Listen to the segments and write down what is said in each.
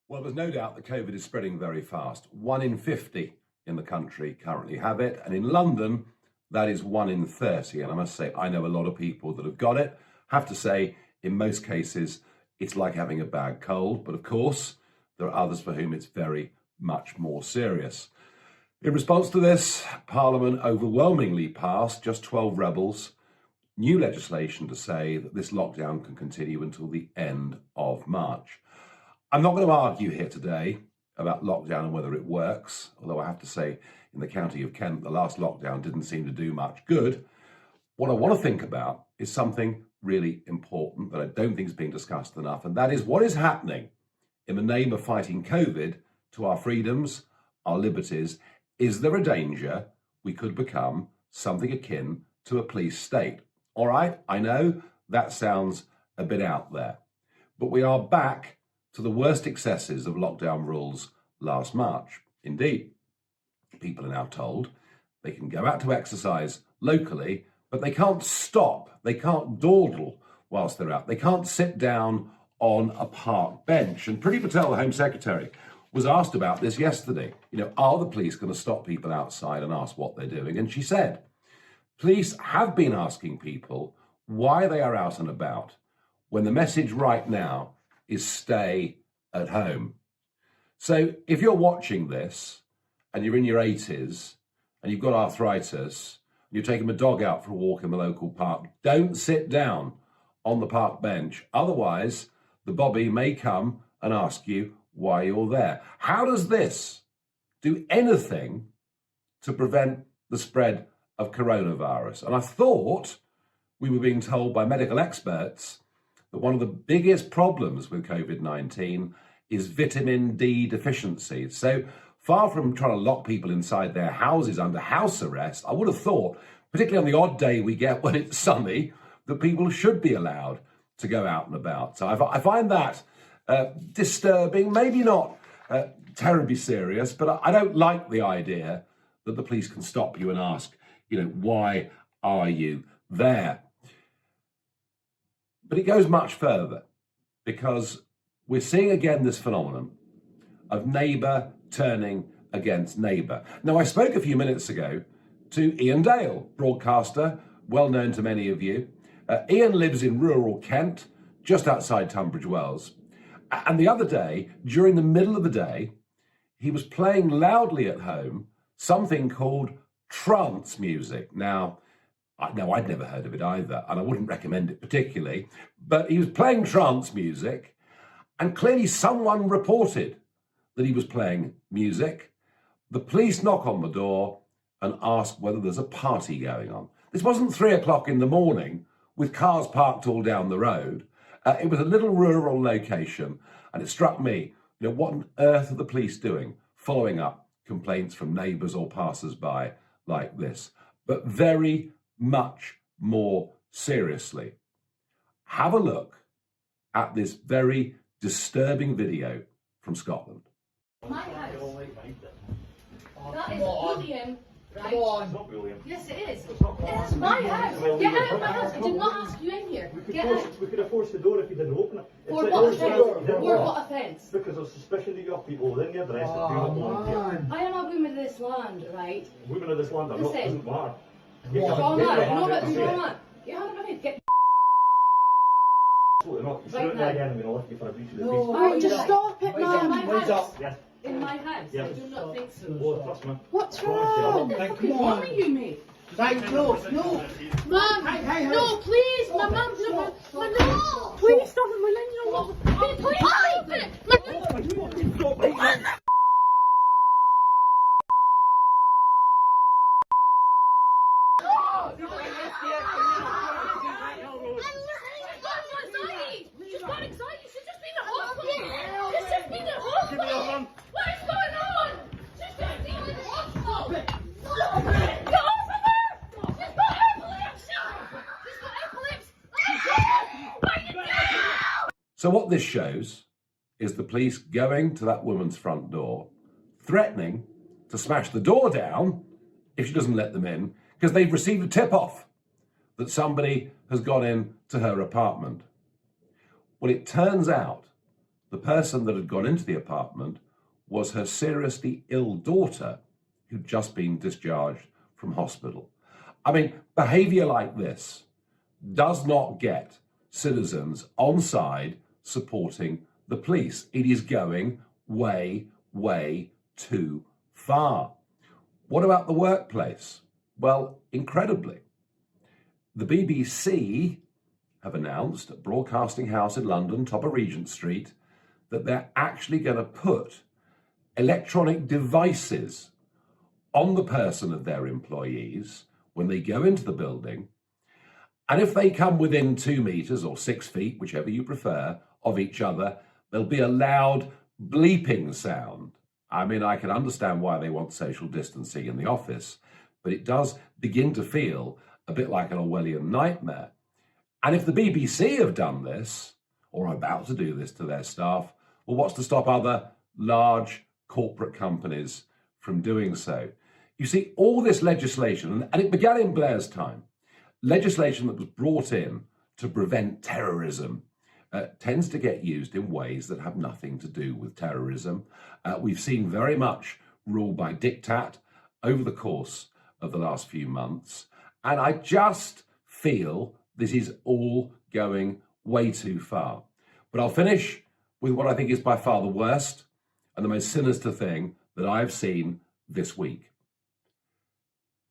Well, there's no doubt that COVID is spreading very fast. 1 in 50 in the country currently have it. And in London, that is 1 in 30. And I must say, I know a lot of people that have got it. Have to say, in most cases, it's like having a bad cold. But of course, there are others for whom it's very much more serious. In response to this, Parliament overwhelmingly passed, just 12 rebels, new legislation to say that this lockdown can continue until the end of March. I'm not going to argue here today about lockdown and whether it works, although I have to say in the county of Kent, the last lockdown didn't seem to do much good. What I want to think about is something really important that I don't think is being discussed enough, and that is what is happening in the name of fighting COVID to our freedoms, our liberties. Is there a danger we could become something akin to a police state? All right, I know that sounds a bit out there, but we are back to the worst excesses of lockdown rules last March. Indeed, people are now told they can go out to exercise locally, but they can't stop, they can't dawdle whilst they're out. They can't sit down on a park bench. And Priti Patel, the Home Secretary, was asked about this yesterday. Are the police going to stop people outside and ask what they're doing? And she said, police have been asking people why they are out and about when the message right now is stay at home. So if you're watching this and you're in your 80s and you've got arthritis, and you're taking a dog out for a walk in the local park, don't sit down on the park bench. Otherwise, the bobby may come and ask you why you're there. How does this do anything to prevent the spread of coronavirus? And I thought we were being told by medical experts that one of the biggest problems with COVID-19 is vitamin D deficiency. So far from trying to lock people inside their houses under house arrest, I would have thought, particularly on the odd day we get when it's sunny, that people should be allowed to go out and about. So I find that disturbing, maybe not terribly serious, but I don't like the idea that the police can stop you and ask, why are you there? But it goes much further, because we're seeing again this phenomenon of neighbour turning against neighbour. Now, I spoke a few minutes ago to Ian Dale, broadcaster, well known to many of you. Ian lives in rural Kent, just outside Tunbridge Wells. And the other day, during the middle of the day, he was playing loudly at home something called trance music. Now, I'd never heard of it either, and I wouldn't recommend it particularly, but he was playing trance music, and clearly someone reported that he was playing music. The police knock on the door and ask whether there's a party going on. This wasn't 3 o'clock in the morning with cars parked all down the road. It was a little rural location, and it struck me, what on earth are the police doing following up complaints from neighbours or passers-by like this? But very much more seriously, have a look at this very disturbing video from Scotland. My house. That is bullying, right? Come on. It's not bullying. Yes, it is. It's not bullying. It's my house. Well, Get we out of my could- house. I did not ask you in here. Get out. We could have forced the door if you didn't open it. It's For like what those offence? guys that did For that. what offence? Because of suspicion that you have people within your dress that do Oh, not belong here. man. I am a woman of this land, right? Women of this land are not, Listen. doesn't matter. What? Strong Get your man. hand No, out but and say strong it. man. Get out of my head. Get. Absolutely not. You Right shoot me now. again, I'm going to lift you for a breach of the No. peace. Are you Just right? stop it, In man. my Wait house. up. Yes. In my house. I Yes. do not think so. Oh, trust me. What's Honestly, wrong? What the fuck is Come wrong on. with you, mate? Right, no. Mum, Hey, no, please, my mum, no, no, please stop it, my line, no, please stop it, my She's got anxiety. She's just been at hospital. She's just been at hospital. What is going on? She's just been in the hospital. Get off of her! She's got epilepsy. She's got epilepsy. What are you doing? So what this shows is the police going to that woman's front door, threatening to smash the door down if she doesn't let them in, because they've received a tip-off that somebody has gone in to her apartment. Well, it turns out the person that had gone into the apartment was her seriously ill daughter who'd just been discharged from hospital. I mean, behaviour like this does not get citizens on side supporting the police. It is going way, way too far. What about the workplace? Well, incredibly, the BBC have announced at Broadcasting House in London, top of Regent Street, that they're actually going to put electronic devices on the person of their employees when they go into the building. And if they come within 2 meters or 6 feet, whichever you prefer, of each other, there'll be a loud bleeping sound. I mean, I can understand why they want social distancing in the office, but it does begin to feel a bit like an Orwellian nightmare. And if the BBC have done this, or are about to do this to their staff, well, what's to stop other large corporate companies from doing so? You see, all this legislation, and it began in Blair's time, legislation that was brought in to prevent terrorism tends to get used in ways that have nothing to do with terrorism. We've seen very much rule by diktat over the course of the last few months. And I just feel this is all going way too far. But I'll finish with what I think is by far the worst and the most sinister thing that I've seen this week.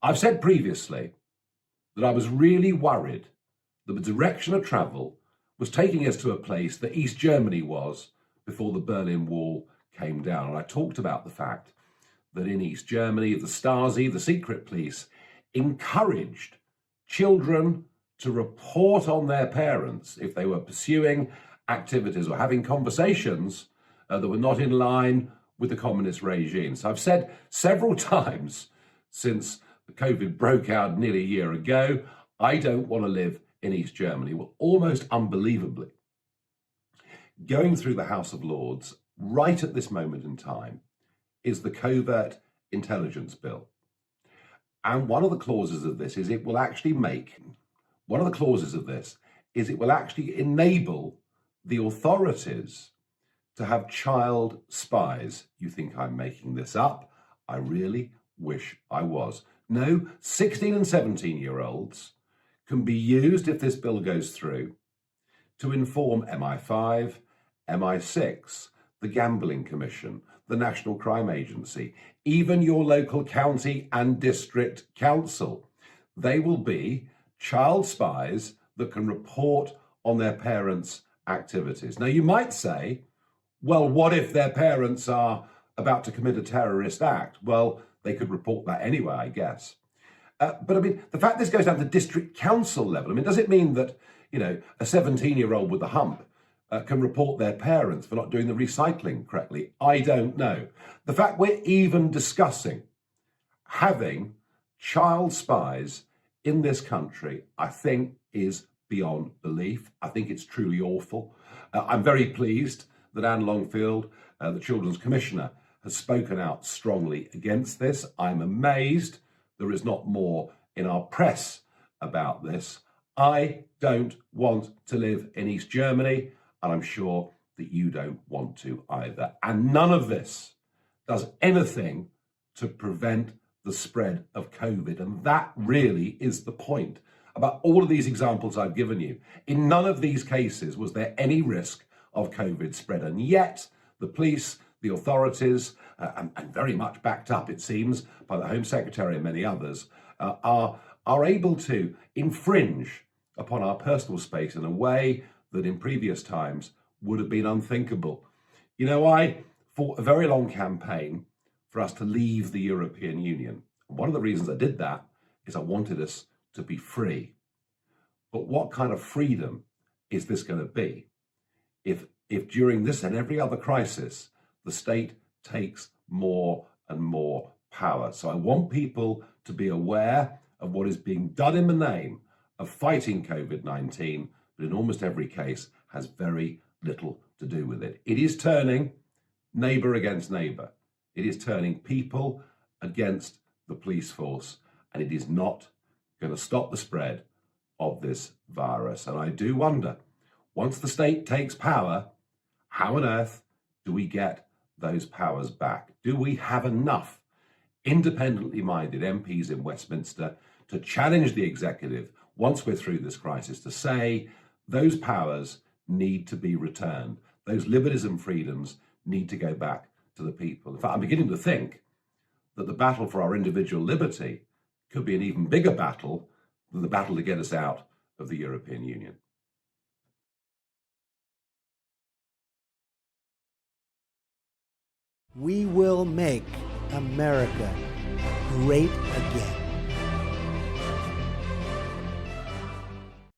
I've said previously that I was really worried that the direction of travel was taking us to a place that East Germany was before the Berlin Wall came down. And I talked about the fact that in East Germany, the Stasi, the secret police, encouraged children to report on their parents if they were pursuing activities or having conversations that were not in line with the communist regime. So I've said several times since COVID broke out nearly a year ago, I don't want to live in East Germany. Well, almost unbelievably, going through the House of Lords right at this moment in time is the Covert Intelligence Bill. And one of the clauses of this is it will actually enable the authorities to have child spies. You think I'm making this up? I really wish I was. No, 16 and 17-year-olds can be used, if this bill goes through, to inform MI5, MI6, the Gambling Commission, the National Crime Agency, even your local county and district council. They will be child spies that can report on their parents' activities. Now, you might say, well, what if their parents are about to commit a terrorist act? Well, they could report that anyway, I guess. But I mean, the fact this goes down to district council level, I mean, does it mean that, you know, a 17-year-old with a hump can report their parents for not doing the recycling correctly? I don't know. The fact we're even discussing having child spies in this country, I think, is beyond belief. I think it's truly awful. I'm very pleased that Anne Longfield, the Children's Commissioner, has spoken out strongly against this. I'm amazed there is not more in our press about this. I don't want to live in East Germany, and I'm sure that you don't want to either. And none of this does anything to prevent the spread of COVID. And that really is the point about all of these examples I've given you. In none of these cases was there any risk of COVID spread. And yet the police, the authorities, and very much backed up, it seems, by the Home Secretary and many others, are able to infringe upon our personal space in a way that in previous times would have been unthinkable. You know, I fought a very long campaign for us to leave the European Union. And one of the reasons I did that is I wanted us to be free. But what kind of freedom is this going to be if during this and every other crisis, the state takes more and more power? So I want people to be aware of what is being done in the name of fighting COVID-19, but in almost every case has very little to do with it. It is turning neighbour against neighbour. It is turning people against the police force, and it is not going to stop the spread of this virus. And I do wonder, once the state takes power, how on earth do we get those powers back? Do we have enough independently minded MPs in Westminster to challenge the executive once we're through this crisis to say those powers need to be returned? Those liberties and freedoms need to go back to the people. In fact, I'm beginning to think that the battle for our individual liberty could be an even bigger battle than the battle to get us out of the European Union. We will make America great again.